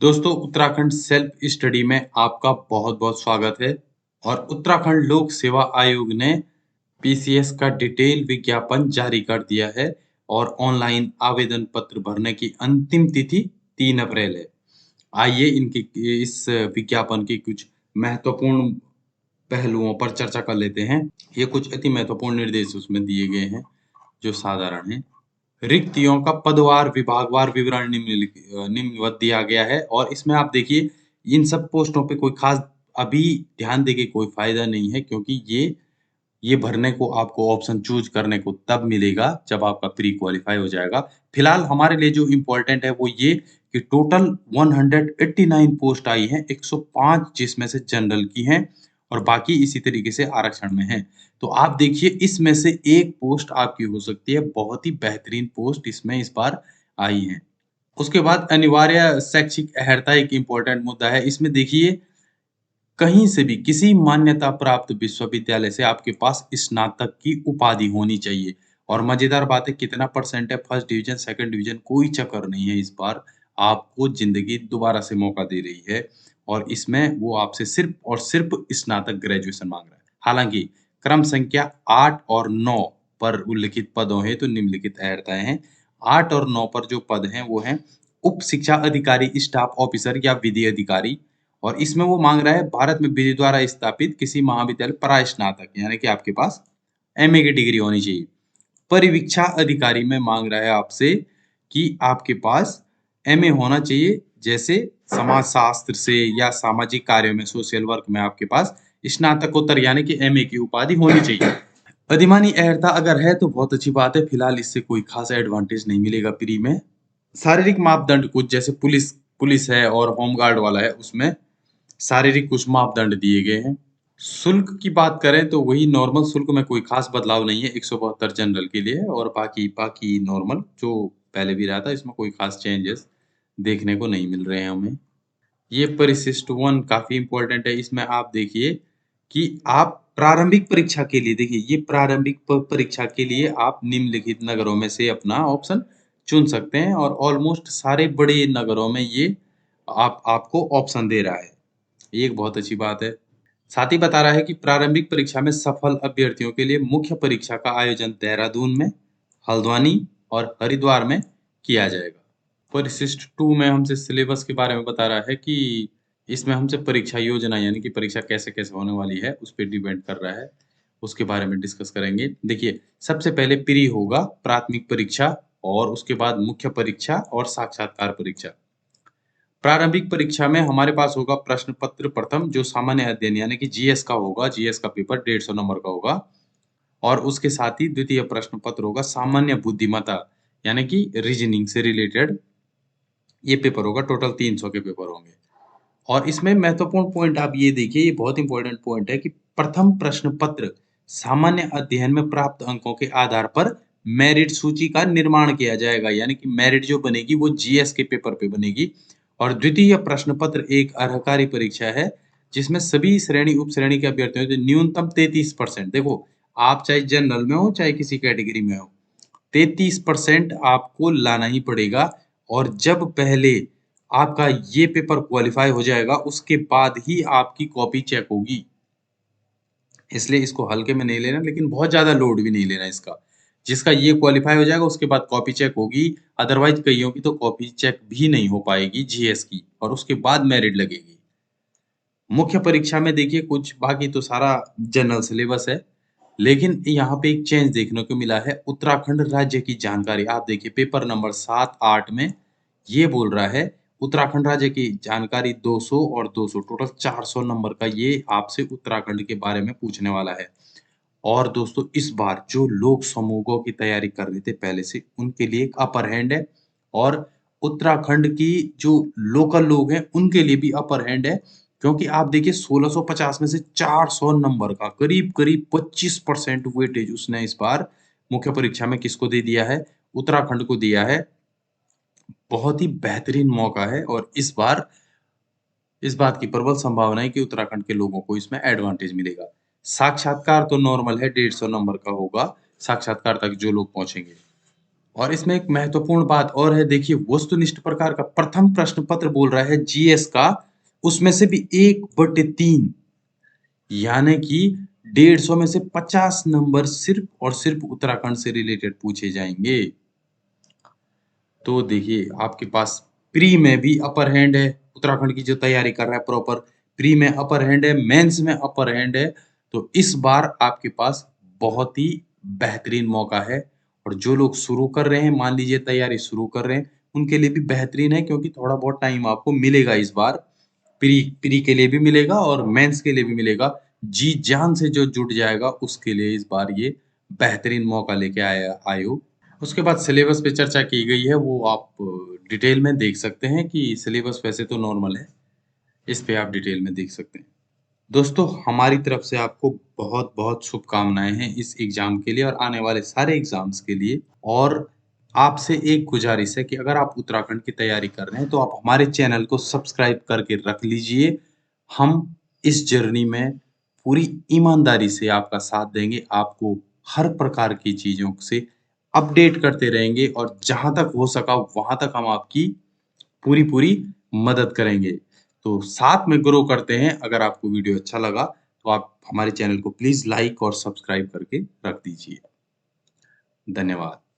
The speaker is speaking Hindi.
दोस्तों उत्तराखंड सेल्फ स्टडी में आपका बहुत बहुत स्वागत है। और उत्तराखंड लोक सेवा आयोग ने पीसीएस का डिटेल विज्ञापन जारी कर दिया है और ऑनलाइन आवेदन पत्र भरने की अंतिम तिथि 3 अप्रैल है। आइए इनकी इस विज्ञापन की कुछ महत्वपूर्ण पहलुओं पर चर्चा कर लेते हैं। ये कुछ अति महत्वपूर्ण निर्देश उसमें दिए गए हैं जो साधारण हैं। रिक्तियों का पदवार विभागवार विवरण निम्नवत दिया गया है और इसमें आप देखिए इन सब पोस्टों पे कोई खास अभी ध्यान देके कोई फायदा नहीं है, क्योंकि ये भरने को आपको ऑप्शन चूज करने को तब मिलेगा जब आपका प्री क्वालिफाई हो जाएगा। फिलहाल हमारे लिए जो इम्पोर्टेंट है वो ये कि टोटल 189 पोस्ट आई हैं, 105 जिसमें से जनरल की हैं और बाकी इसी तरीके से आरक्षण में हैं। तो आप देखिए इसमें से एक पोस्ट आपकी हो सकती है, बहुत ही बेहतरीन पोस्ट इसमें इस बार आई है। उसके बाद अनिवार्य शैक्षिक अर्हता एक इम्पोर्टेंट मुद्दा है। इसमें देखिए कहीं से भी किसी मान्यता प्राप्त विश्वविद्यालय से आपके पास स्नातक की उपाधि होनी चाहिए। और मजेदार बात है, कितना परसेंट है, फर्स्ट डिवीजन सेकंड डिवीजन कोई चक्कर नहीं है। इस बार आपको जिंदगी दोबारा से मौका दे रही है और इसमें वो आपसे सिर्फ और सिर्फ स्नातक ग्रेजुएशन मांग रहा है। हालांकि क्रम संख्या 8 और 9 पर उल्लिखित पदों हेतु तो निम्नलिखित अर्हताएं हैं। 8 और 9 पर जो पद हैं वो हैं उप शिक्षा अधिकारी, स्टाफ ऑफिसर या विधि अधिकारी। और इसमें वो मांग रहा है भारत में विधि द्वारा स्थापित किसी महाविद्यालय परास्नातक, यानी कि आपके पास एमए की डिग्री होनी चाहिए। परिवीक्षा अधिकारी में मांग रहा है आपसे कि आपके पास एमए होना चाहिए, जैसे समाज शास्त्र से या सामाजिक कार्यों में, सोशल वर्क में आपके पास स्नातकोत्तर यानी कि एमए की उपाधि होनी चाहिए। अधिमानी अर्हता अगर है तो बहुत अच्छी बात है। फिलहाल इससे कोई खास एडवांटेज नहीं मिलेगा प्री में। शारीरिक मापदंड कुछ जैसे पुलिस पुलिस है और होमगार्ड वाला है, उसमें शारीरिक कुछ मापदंड दिए गए हैं। शुल्क की बात करें तो वही नॉर्मल शुल्क में कोई खास बदलाव नहीं है, 172 जनरल के लिए और बाकी बाकी नॉर्मल जो पहले भी रहा था, इसमें कोई खास चेंजेस देखने को नहीं मिल रहे हैं हमें। ये परिशिष्ट 1 काफी इंपॉर्टेंट है। इसमें आप देखिए कि आप प्रारंभिक परीक्षा के लिए, देखिए ये प्रारंभिक परीक्षा के लिए आप निम्नलिखित नगरों में से अपना ऑप्शन चुन सकते हैं और ऑलमोस्ट सारे बड़े नगरों में ये आपको ऑप्शन दे रहा है। ये एक बहुत अच्छी बात है। साथ ही बता रहा है कि प्रारंभिक परीक्षा में सफल अभ्यर्थियों के लिए मुख्य परीक्षा का आयोजन देहरादून में, हल्द्वानी और हरिद्वार में किया जाएगा। परिशिष्ट 2 में हमसे सिलेबस के बारे में बता रहा है कि इसमें हमसे परीक्षा योजना यानी कि परीक्षा कैसे-कैसे होने वाली है, उस पे डिपेंड कर रहा है। उसके बारे में डिस्कस करेंगे। देखिए, सबसे पहले प्री होगा, प्राथमिक परीक्षा और उसके बाद मुख्य परीक्षा और साक्षात्कार परीक्षा। प्रारंभिक परीक्षा में हमारे पास होगा प्रश्न पत्र प्रथम, जो सामान्य अध्ययन यानी कि जीएस का होगा। जीएस का पेपर 150 नंबर का होगा और उसके साथ ही द्वितीय प्रश्न पत्र होगा सामान्य बुद्धिमत्ता यानी कि रीजनिंग से रिलेटेड। ये पेपर होगा, टोटल 300 के पेपर होंगे। और इसमें महत्वपूर्ण पॉइंट आप ये देखिए, ये बहुत इंपॉर्टेंट पॉइंट है कि प्रथम प्रश्न पत्र सामान्य अध्ययन में प्राप्त अंकों के आधार पर मेरिट सूची का निर्माण किया जाएगा, यानी कि मेरिट जो बनेगी वो जीएस के पेपर पे बनेगी। और द्वितीय प्रश्न पत्र एक अर्हकारी परीक्षा है जिसमें सभी श्रेणी उप श्रेणी के अभ्यर्थियों से न्यूनतम 33%, देखो आप चाहे जनरल में हो चाहे किसी कैटेगरी में हो, 33% आपको लाना ही पड़ेगा। और जब पहले आपका ये पेपर क्वालिफाई हो जाएगा उसके बाद ही आपकी कॉपी चेक होगी। इसलिए इसको हल्के में नहीं लेना, लेकिन बहुत ज्यादा लोड भी नहीं लेना इसका। जिसका ये क्वालिफाई हो जाएगा उसके बाद कॉपी चेक होगी, अदरवाइज कईयों की तो कॉपी चेक भी नहीं हो पाएगी जीएस की, और उसके बाद मेरिट लगेगी। मुख्य परीक्षा में देखिए कुछ बाकी तो सारा जनरल सिलेबस है, लेकिन यहाँ पे एक चेंज देखने को मिला है। उत्तराखंड राज्य की जानकारी आप देखिए पेपर नंबर 7-8 में ये बोल रहा है उत्तराखंड राज्य की जानकारी 200 और 200 टोटल 400 नंबर का ये आपसे उत्तराखंड के बारे में पूछने वाला है। और दोस्तों इस बार जो लोग समूहों की तैयारी कर रहे थे पहले से, उनके लिए एक अपर हैंड है और उत्तराखंड की जो लोकल लोग हैं उनके लिए भी अपर हैंड है, क्योंकि आप देखिए 1650 में से 400 नंबर का करीब करीब 25% वेटेज उसने इस बार मुख्य परीक्षा में किसको दे दिया है, उत्तराखंड को दिया है। बहुत ही बेहतरीन मौका है और इस बार इस बात की प्रबल संभावना है कि उत्तराखंड के लोगों को इसमें एडवांटेज मिलेगा। साक्षात्कार तो नॉर्मल है, 150 नंबर का होगा साक्षात्कार तक जो लोग पहुंचेंगे। और इसमें एक महत्वपूर्ण बात और है, देखिए वस्तुनिष्ठ प्रकार का प्रथम प्रश्न पत्र बोल रहा है जीएस का, उसमें से भी 1/3 यानी कि 150 में से 50 नंबर सिर्फ और सिर्फ उत्तराखंड से रिलेटेड पूछे जाएंगे। तो देखिए आपके पास प्री में भी अपर हैंड है, उत्तराखंड की जो तैयारी कर रहा है प्रॉपर, प्री में अपर हैंड है, मेंस में अपर हैंड है। तो इस बार आपके पास बहुत ही बेहतरीन मौका है। और जो लोग शुरू कर रहे हैं, मान लीजिए तैयारी शुरू कर रहे हैं, उनके लिए भी बेहतरीन है, क्योंकि थोड़ा बहुत टाइम आपको मिलेगा इस बार। प्री प्री के लिए भी मिलेगा और मेंस के लिए भी मिलेगा। जी जान से जो जुट जाएगा उसके लिए इस बार ये बेहतरीन मौका लेके आया आयोग। उसके बाद सिलेबस पे चर्चा की गई है, वो आप डिटेल में देख सकते हैं कि सिलेबस वैसे तो नॉर्मल है, इस पे आप डिटेल में देख सकते हैं। दोस्तों हमारी तरफ से आपको बहुत बहुत शुभकामनाएं हैं इस एग्जाम के लिए और आने वाले सारे एग्जाम्स के लिए। और आपसे एक गुजारिश है कि अगर आप उत्तराखंड की तैयारी कर रहे हैं तो आप हमारे चैनल को सब्सक्राइब करके रख लीजिए। हम इस जर्नी में पूरी ईमानदारी से आपका साथ देंगे, आपको हर प्रकार की चीजों से अपडेट करते रहेंगे और जहां तक हो सका वहां तक हम आपकी पूरी पूरी मदद करेंगे। तो साथ में ग्रो करते हैं। अगर आपको वीडियो अच्छा लगा तो आप हमारे चैनल को प्लीज लाइक और सब्सक्राइब करके रख दीजिए। धन्यवाद।